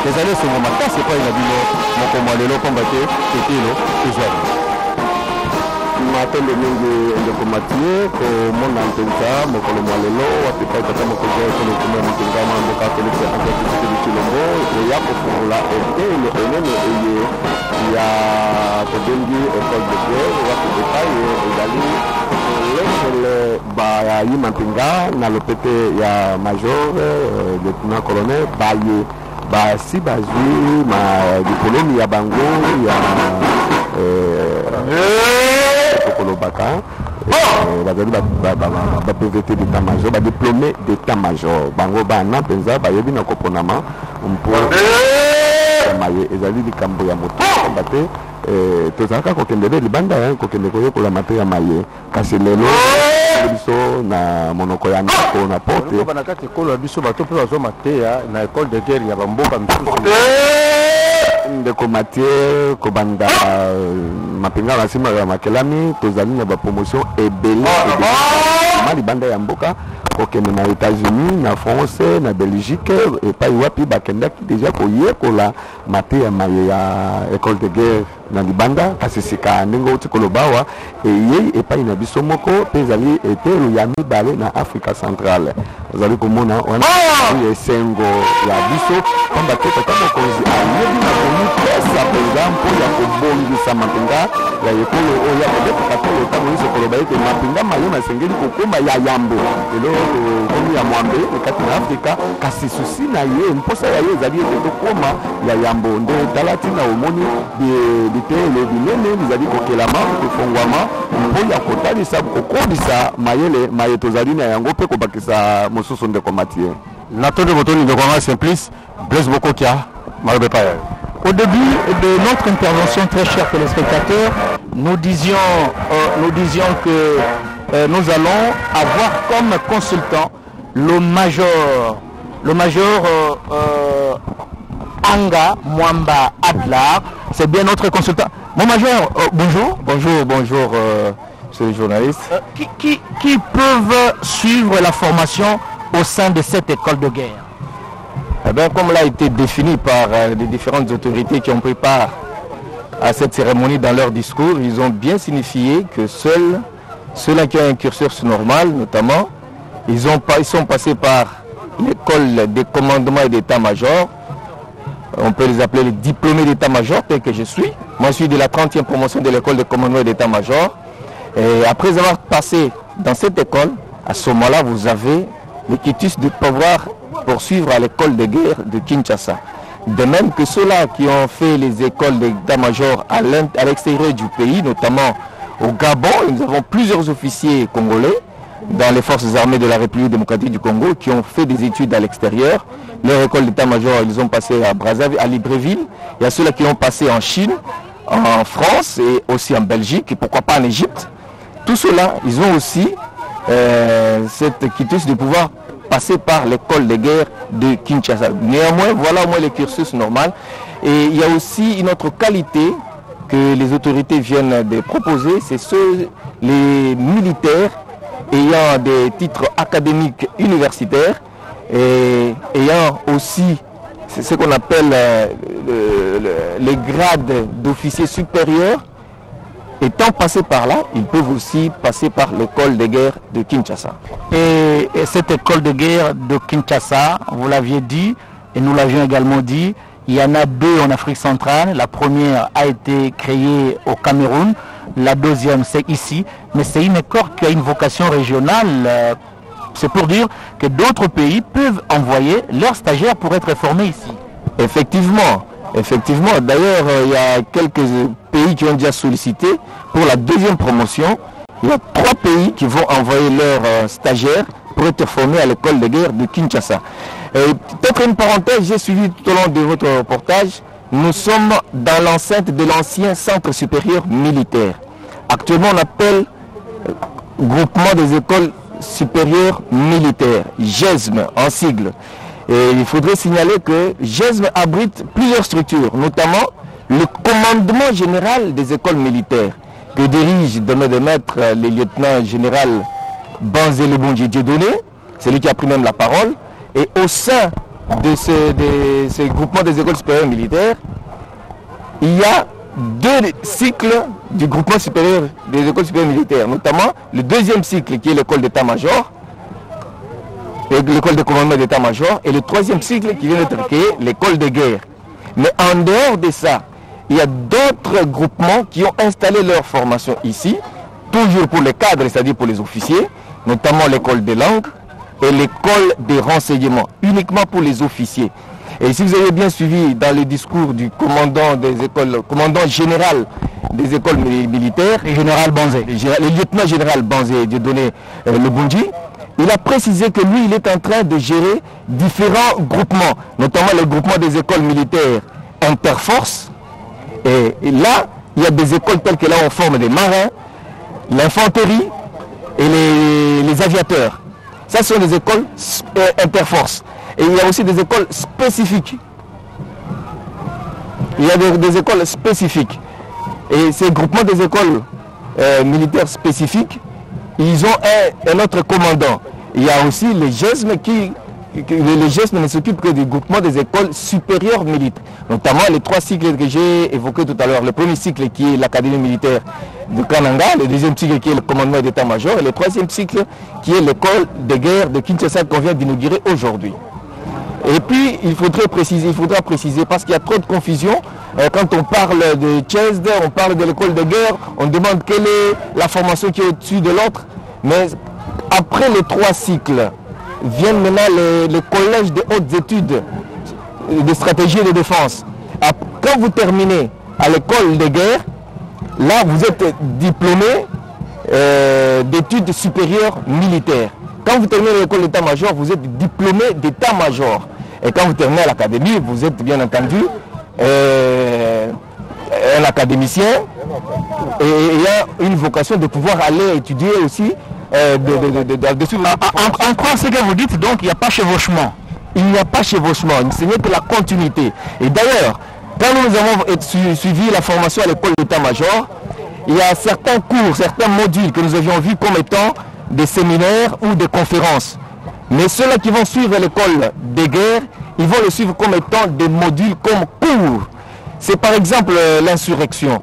ezali esengo makasi epai na bino mokomwa lelo pamba te ekelo ezwali matendo mingi ndeko matie komona mpenza mokolo mwa lelo wapi pai tata mokonzi ya ekolo ekumi ya mokingama mboka felix antoine tshisekedi tshilombo eya kofungola etelo enene eye ya tobengi école de guerre wapi epai ezali lengele bayima mpinga na lopete ya major lieutenant colonel baye basi bazwi diplôme ya bango ya kolobaka bazali ba-PVT d'état-major badiplômé d'état-major bango bana mpenza bayebi na koponama mpo maye ezali likambo ya moto pamba te tozalaka kokendele libanda kokende koyekola mate ya maye kasi lelo biso na monoko ya ndako na porte na kati ekolo ya biso bato mpe bazwa mateya na école de guerre ya bamboka misusu ndeko matie kobanda mapinga na nsima ya makelami tozali na bapromotion ebele ma libanda ya mboka kokende na États-Unis na France na Belgique epai wapi bakendaki deja koyekola mate ya maye ya école de guerre na libanda kasi sika ndenge outi kolobawa eyei epai na biso moko mpe ezali etelo ya mibale na Afrika centrale ozali komona wana esengo ya biso pamba te tata mokonzi ayebi na komipesa mpenza mpo ya kobongisa mapinga ya ekolo oyo ya kodepaka te ntango nyonso koloba ete mapinga mayo nasengeli kokoma ya yambo elo komi ya mwambe ekati na Afrika kasi susi na ye mposa ya ye ezali ete tokoma ya yambo nde tala ntina omoni bitelo binene bizali kokelama kofongwama mpo ya kotalisa kokolisa mayele maye tozali na yango mpe kobakisa mosusu ndeko matie natondo botoni ndeko nga simplice Blaise Bokokia Malobe Paya. Au début de notre intervention, très chers téléspectateurs, nous disions que nous allons avoir comme consultant le major Anga Mwamba Adlar. C'est bien notre consultant. Mon major, bonjour. Bonjour, monsieur le journaliste. Qui peuvent suivre la formation au sein de cette école de guerre? Eh bien, comme l'a été défini par les différentes autorités qui ont pris part à cette cérémonie dans leur discours, ils ont bien signifié que seuls ceux-là qui ont un cursus normal, notamment, ils sont passés par l'école des commandements et d'état-major. On peut les appeler les diplômés d'état-major, tel que je suis. Moi, je suis de la 30e promotion de l'école des commandements et d'état-major. Et après avoir passé dans cette école, à ce moment-là, vous avez le quitus de pouvoir poursuivre à l'école de guerre de Kinshasa. De même que ceux-là qui ont fait les écoles d'état-major à l'extérieur du pays, notamment au Gabon, et nous avons plusieurs officiers congolais dans les forces armées de la République démocratique du Congo qui ont fait des études à l'extérieur. Leur école d'état-major, ils ont passé à Brazzaville, à Libreville. Il y a ceux-là qui ont passé en Chine, en France et aussi en Belgique, et pourquoi pas en Égypte. Tout cela, ils ont aussi cette quitus de pouvoir passer par l'école de guerre de Kinshasa. Néanmoins, voilà au moins le cursus normal. Et il y a aussi une autre qualité que les autorités viennent de proposer, c'est les militaires ayant des titres académiques universitaires et ayant aussi ce qu'on appelle les grades d'officiers supérieurs étant passés par là, ils peuvent aussi passer par l'école de guerre de Kinshasa. Et cette école de guerre de Kinshasa, vous l'aviez dit, et nous l'avions également dit, il y en a deux en Afrique centrale. La première a été créée au Cameroun, la deuxième c'est ici, mais c'est une école qui a une vocation régionale. C'est pour dire que d'autres pays peuvent envoyer leurs stagiaires pour être formés ici. Effectivement. D'ailleurs, il y a quelques pays qui ont déjà sollicité pour la deuxième promotion. Il y a 3 pays qui vont envoyer leurs stagiaires pour être formés à l'école de guerre de Kinshasa. Peut-être une parenthèse, j'ai suivi tout au long de votre reportage. Nous sommes dans l'enceinte de l'ancien centre supérieur militaire. Actuellement, on appelle groupement des écoles supérieures militaires, GESM en sigle. Et il faudrait signaler que GESM abrite plusieurs structures, notamment le commandement général des écoles militaires, que dirige demain de maître le lieutenant général Banzele Bondji Dieudonné, c'est lui qui a pris même la parole. Et au sein de ce groupement des écoles supérieures militaires, il y a 2 cycles du groupement supérieur des écoles supérieures militaires, notamment le deuxième cycle qui est l'école d'état-major, l'école de commandement d'état-major, et le troisième cycle qui vient d'être créé, l'école de guerre. Mais en dehors de ça, il y a d'autres groupements qui ont installé leur formation ici, toujours pour les cadres, c'est-à-dire pour les officiers, notamment l'école des langues et l'école des renseignements, uniquement pour les officiers. Et si vous avez bien suivi dans le discours du commandant des écoles, commandant général des écoles militaires, le lieutenant général Banzé Dieudonné Le Bondji, il a précisé que lui, il est en train de gérer différents groupements, notamment le groupement des écoles militaires interforces. Et là, il y a des écoles telles que là, on forme des marins, l'infanterie et les aviateurs. Ça, ce sont des écoles interforces. Et il y a aussi des écoles spécifiques. Il y a des écoles spécifiques. Et ces groupements des écoles militaires spécifiques, ils ont un autre commandant. Il y a aussi les GESM les GESM ne s'occupent que du groupement des écoles supérieures militaires. Notamment les 3 cycles que j'ai évoqués tout à l'heure. Le premier cycle qui est l'académie militaire de Kananga, le deuxième cycle qui est le commandement d'état-major, et le troisième cycle qui est l'école de guerre de Kinshasa qu'on vient d'inaugurer aujourd'hui. Et puis, il faudra préciser, parce qu'il y a trop de confusion. Quand on parle de CHESD, on parle de l'école de guerre, on demande quelle est la formation qui est au-dessus de l'autre. Mais après les 3 cycles, viennent maintenant les collèges de hautes études de stratégie et de défense. Quand vous terminez à l'école de guerre, là, vous êtes diplômé d'études supérieures militaires. Quand vous terminez l'école d'état-major, vous êtes diplômé d'état-major. Et quand vous terminez à l'académie, vous êtes bien entendu un académicien. Et il y a une vocation de pouvoir aller étudier aussi en quoi ce que vous dites, donc il n'y a pas chevauchement? Il n'y a pas chevauchement, ce n'est que la continuité. Et d'ailleurs, quand nous avons suivi la formation à l'école d'état-major, il y a certains cours, certains modules que nous avions vus comme étant des séminaires ou des conférences. Mais ceux-là qui vont suivre l'école de guerre, ils vont le suivre comme étant des modules comme cours. C'est par exemple l'insurrection.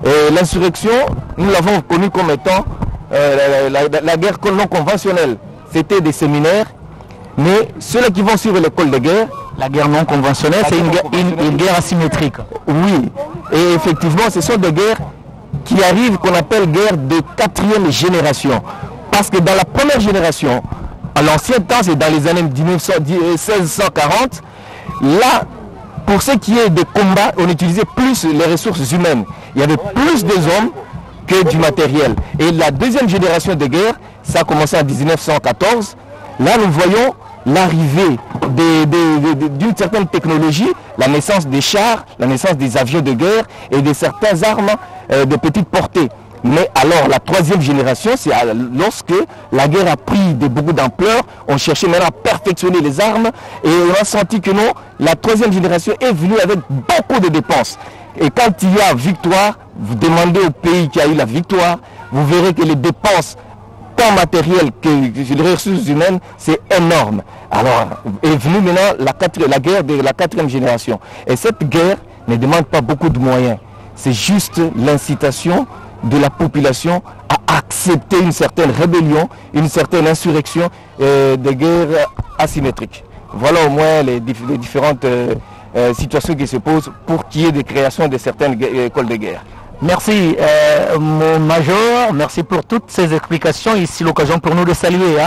Et l'insurrection, nous l'avons connue comme étant la guerre non conventionnelle. C'était des séminaires, mais ceux-là qui vont suivre l'école de guerre, la guerre non conventionnelle, c'est une guerre asymétrique. Oui, et effectivement, ce sont des guerres qui arrivent, qu'on appelle guerre de 4e génération. Parce que dans la première génération, à l'ancien temps, c'est dans les années 1640, là, pour ce qui est des combats, on utilisait plus les ressources humaines. Il y avait plus des hommes que du matériel. Et la deuxième génération de guerre, ça a commencé en 1914. Là, nous voyons l'arrivée d'une certaine technologie, la naissance des chars, la naissance des avions de guerre et de certaines armes de petite portée. Mais alors, la 3e génération, c'est lorsque la guerre a pris beaucoup d'ampleur, on cherchait maintenant à perfectionner les armes et on a senti que non, la 3e génération est venue avec beaucoup de dépenses. Et quand il y a victoire, vous demandez au pays qui a eu la victoire, vous verrez que les dépenses, tant matérielles que les ressources humaines, c'est énorme. Alors, est venue maintenant la guerre de la 4e génération. Et cette guerre ne demande pas beaucoup de moyens. C'est juste l'incitation de la population à accepter une certaine rébellion, une certaine insurrection de guerre asymétrique. Voilà au moins les différentes situations qui se posent pour qu'il y ait des créations de certaines écoles de guerre. Merci, mon major. Merci pour toutes ces explications. Ici, l'occasion pour nous de saluer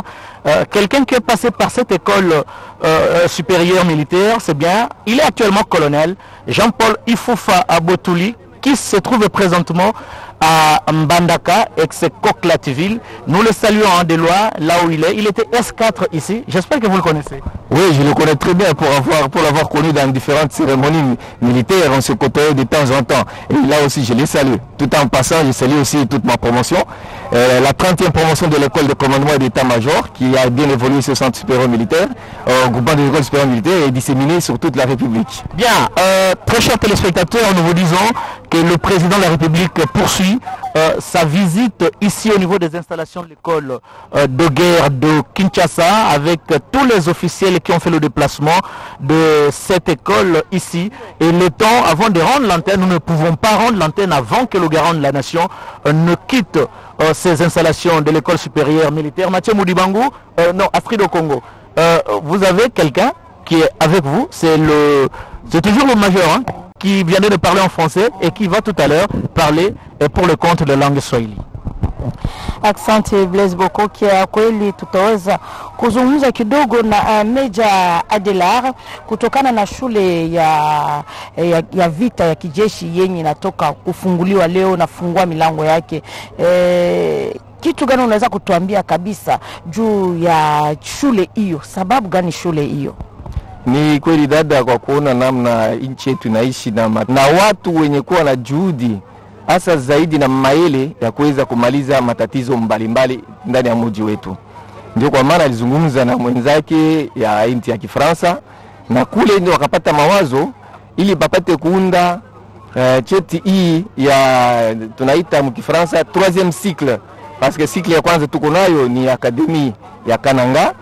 quelqu'un qui est passé par cette école supérieure militaire, c'est bien. Il est actuellement colonel, Jean-Paul Ifoufa Abotouli, qui se trouve présentement à Mbandaka, ex-Coklativille. Nous le saluons en Délois, là où il est. Il était S4 ici. J'espère que vous le connaissez. Oui, je le connais très bien pour l'avoir connu dans différentes cérémonies militaires. On se côtoyait de temps en temps. Et là aussi, je les salue. Tout en passant, je salue aussi toute ma promotion. La 30e promotion de l'école de commandement et d'état-major, qui a bien évolué sur le centre supérieur militaire, au groupement des écoles supérieures militaires, et disséminé sur toute la République. Bien, très chers téléspectateurs, nous vous disons que le président de la République poursuit sa visite ici au niveau des installations de l'école de guerre de Kinshasa avec tous les officiels qui ont fait le déplacement de cette école ici. Et le temps, avant de rendre l'antenne, nous ne pouvons pas rendre l'antenne avant que le garant de la nation ne quitte ces installations de l'école supérieure militaire. Mathieu Moudibangu, non, Astrid au Congo. Vous avez quelqu'un qui est avec vous, c'est toujours le major, hein, qui vient de parler en français et qui va tout à l'heure parler pour le compte de langue swahili. Asante Blaise Boko, kia kweli tutaweza kuzungumza kidogo na Meja Adelar kutokana na shule ya vita ya kijeshi yenye inatoka kufunguliwa leo na fungua milango yake. Kitu gani unaweza kutuambia kabisa juu ya shule hiyo? Sababu gani shule hiyo? Ni kweli dada, kwa kuona namna nchi yetu inaishi na watu wenye kuwa na juhudi hasa zaidi na maele ya kuweza kumaliza matatizo mbalimbali ndani ya mji wetu. Ndio kwa maana alizungumza na mwenzake ya nchi ya Kifaransa, na kule ndio wakapata mawazo ili papate kuunda cheti hii ya tunaita mkifaransa 3e cycle, parce que cycle ya kwanza tuko nayo ni akademi ya Kananga.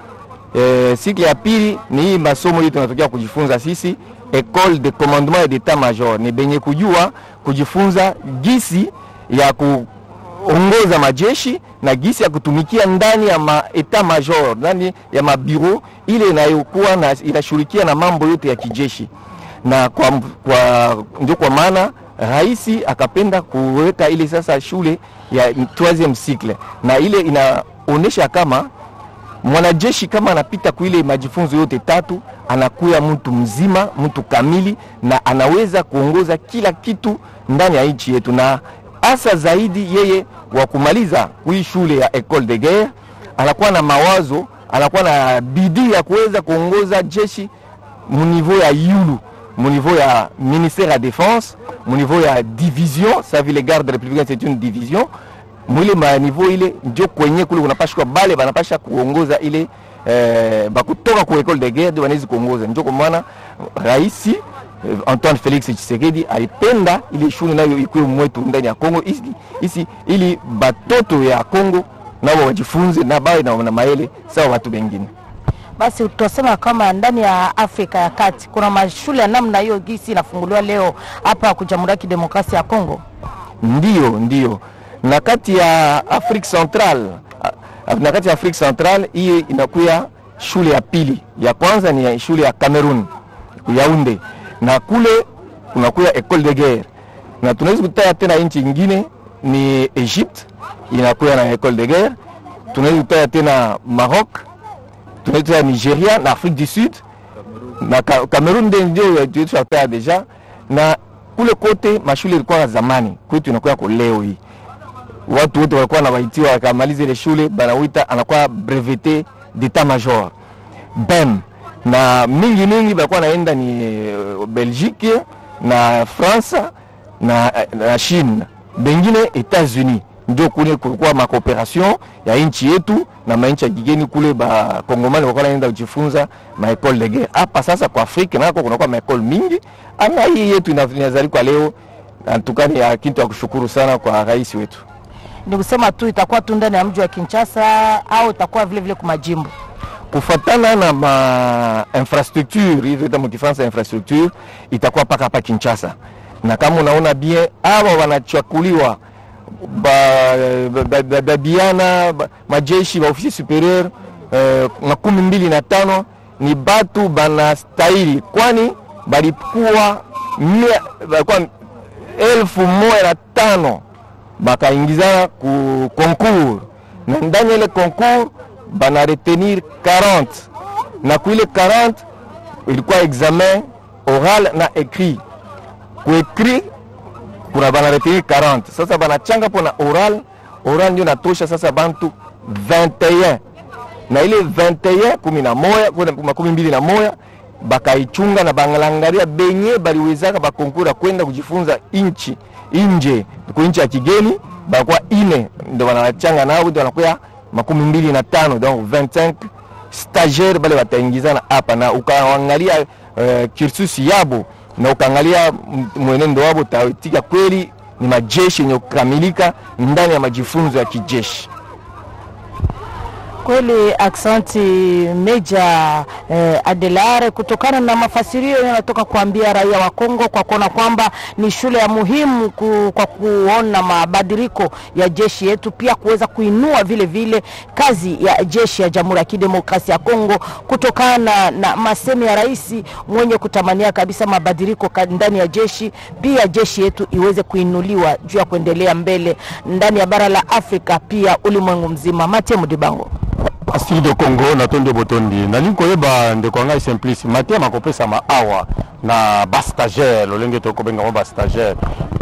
Cycle ya pili ni hii masomo hii tunatokea kujifunza sisi, école de commandement et d'état-major. Ni benye kujua kujifunza gisi ya kuongoza majeshi na gisi ya kutumikia ndani ya état-major, ndani ya mabiro ile inayokuwa na inashirikia na mambo yote ya kijeshi. Na ndio kwa maana raisi akapenda kuweka ile sasa shule ya 3e cycle, na ile inaonesha kama mwanajeshi kama anapita kuile majifunzo yote tatu anakuwa mtu mzima, mtu kamili, na anaweza kuongoza kila kitu ndani ya nchi yetu. Na hasa zaidi yeye wa kumaliza hii shule ya école de guerre anakuwa na mawazo, anakuwa na bidii ya kuweza kuongoza jeshi mu niveau ya yulu, mu niveau ya ministère ya défense, mu niveau ya division, ça veut les gardes républicains c'est une division. Mwile ma niveau ile ndio kwenye kule unapashwa bale banapasha kuongoza ile bakutoka kwa école de guerre wanaweza kuongoza. Ndio kwa maana rais Antoine Félix Tshisekedi alipenda ile shule nayo ikuwe mwetu ndani ya Kongo ili batoto ya Kongo nao wajifunze na bae na maele sawa watu wengine. Basi utasema kama ndani ya Afrika ya Kati kuna mashule ya namna hiyo gisi inafunguliwa leo hapa kwa Jamhuri ya Kidemokrasia ya Kongo? Ndio. Na kati ya Afrique Centrale hii inakuwa shule ya pili. Ya kwanza ni shule ya Cameroon, Yaoundé, na kule kunakuwa école de guerre. Na tunaweza kutaja tena nchi nyingine ni Egypte, inakuwa na école de guerre. Tunaweza kutaja tena Maroc, tunaweza kutaja Nigeria na Afrique du Sud, na Cameroon ndio tunataja deja. Na kule kote mashule ilikuwa zamani, kwetu inakuwa kwa leo hii. Watu wote walikuwa na waitiwa wakamaliza ile shule banawita anakuwa breveté d'état-major BEM, na mingi walikuwa naenda ni Belgique na France na Chine, bengine États-Unis. Ndio kule kulikuwa makoopération ya nchi yetu na manchi ya kigeni kule ba Kongomani walikuwa naenda kujifunza ma école de guerre. Hapa sasa kwa Afrika nako kunakuwa ma école mingi, ana hii yetu inazali kwa leo. Antukani ya kitu ya kushukuru sana kwa rais wetu. Ni kusema tu itakuwa tu ndani ya mji wa Kinshasa au itakuwa vile vile kwa majimbo? Kufatana na ma infrastructure, hizo kama Kifaransa infrastructure itakuwa paka hapa Kinshasa. Na kama unaona bien hawa wanachakuliwa babiana majeshi ba officier superieur 25 ni batu banastahili, kwani balikuwa 1500 bakaingizana ku concours, na ndani ile concours bana retenir 40, na kuile 40 ilikuwa examen oral na écrit. Ku écrit kuna bana retenir 40, sasa banachanga pona oral ndio natosha sasa bantu 21, na ile 21 11 bakaichunga na bangalangaria benye baliwezaka bakonkura kwenda kujifunza nje ya kigeni, bakwa ine ndio wanachanga nao ndio wanakuwa 25, donc 25 stagiaires bale wataingizana hapa, na ukaangalia cursus yabo na ukaangalia mwenendo wao utatika kweli ni majeshi yenye kukamilika ndani ya majifunzo ya kijeshi. Kweli aksanti Meja Adelare, kutokana na mafasirio yanatoka kuambia raia wa Kongo kwa kuona kwamba ni shule ya muhimu kwa kuona mabadiliko ya jeshi yetu, pia kuweza kuinua vile vile kazi ya jeshi ya Jamhuri ya Kidemokrasia ya Kongo, kutokana na masemi ya rais mwenye kutamania kabisa mabadiliko ndani ya jeshi, pia jeshi yetu iweze kuinuliwa juu ya kuendelea mbele ndani ya bara la Afrika pia ulimwengu mzima. Mathieu Mudibango, Asili de Congo na tondi botondi na linko yeba ndeko ngai simplice Mathieu makopesa ma awa na ba stagiaire lolenge to ko benga ba stagiaire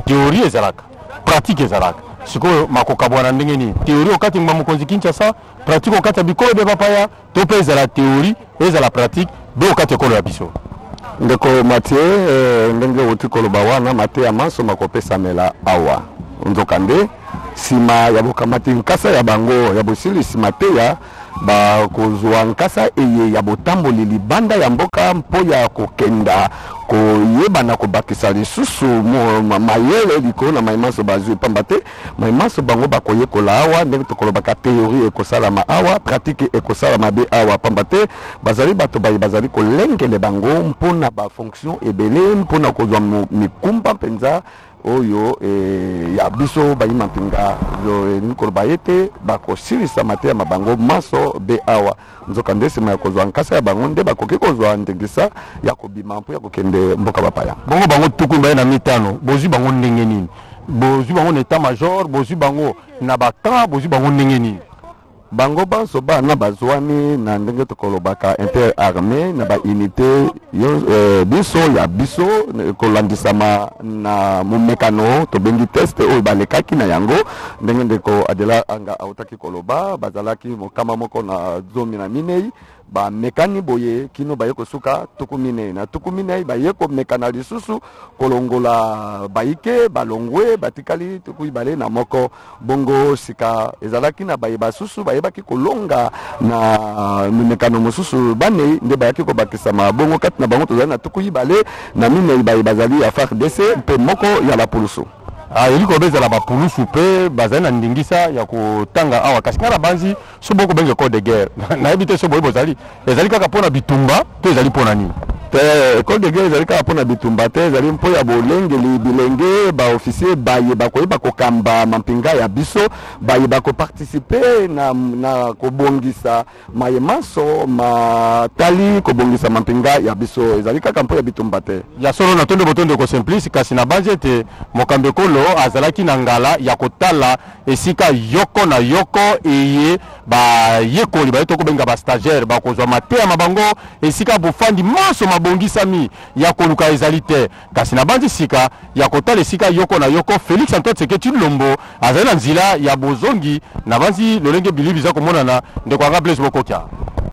théorie ezalaka pratique ezalaka siko makokabwana ndenge ni théorie okati ngwa mukonzi Kinshasa, pratique okati bikolo be papaya to pesa la théorie ezala pratique be okati ekolo ya biso ndeko Mathieu ndenge otikolo bawana Mathieu amaso makopesa mela awa nzokande sima ya bokamati nkasa ya bango ya bosili simateya ba kozwa nkasa eye ya botamboli libanda ya mboka mpo ya kokenda koyeba na kobakisa lisusu mayele likolo na maimaso bazwi pambate maimaso bango bakoyekola awa ndenge tokolobaka théorie ekosalama awa pratique ekosalama be awa pambate bazali bato bazali kolengele bango mpona ba fonction ebele mpona kozwa mikumba mpenza oyo ya biso bayima mpinga nikolo bayete bakosilisa mateya mabango maso be awa nzoka ndesima ya kozwa nkasa ya bango nde bakoki kozwa ndengisa ya kobima mpo ya kokende mboka bapaya bongo bango tuku mbaye na mitano bozwi bango ndenge nini, bozwi bango na état major, bozwi bango na baka, bozwi bango ndenge nini? Bango banso bana bazwani na ndenge tokolobaka interarmée na ba unité biso ya biso kolandisama na mumekano to bengi test oyo balekaki na yango ndenge ndeko Adela anga autaki koloba bazalaki mokama moko na zomi na minei ba mekani boye kino bayeko suka tukumine na tukumine bayeko mekana lisusu kolongola baike balongwe batikali tukuyibale na moko bongo sika ezalaki na bayeba susu bayebaki kolonga na mekano mususu bane nde bayaki ko bakisa mabongo kati na bango tozali na tukuyibale na minei bayebazali ya FARDC pe moko ya la pulusu iliko bezala ba pulusu pe bazali na ndingisa ya kotanga awa kasi ngana banzi so boko benge code de guerre na ebite so boye bozali ezali kaka pona bitumba to ezali pona nini code de guerre ezali kaka pona bitumba te ezali mpo ya bolengeli bilenge ba officier bayeba koyeba kokamba mampinga ya biso bayeba ko participer na kobongisa mayemaso matali kobongisa mampinga ya biso ezali kaka mpo ya bitumba te ya solo na tondo botondo ko simplice kasi na banjete mokambe kolo azalaki na ngala ya kotala esika yoko na yoko eye ba yekoli ba to benga ba stagiaire ba kozwa mateya mabango esika bofandi maso mabongisami ya koluka ezali te kasi na banzi sika ya kotala esika yoko na yoko Félix Antoine Tshisekedi Tshilombo azali na nzila ya bozongi na banzi lolenge bilibi za komonana ndeko anga Blaise Bokokia.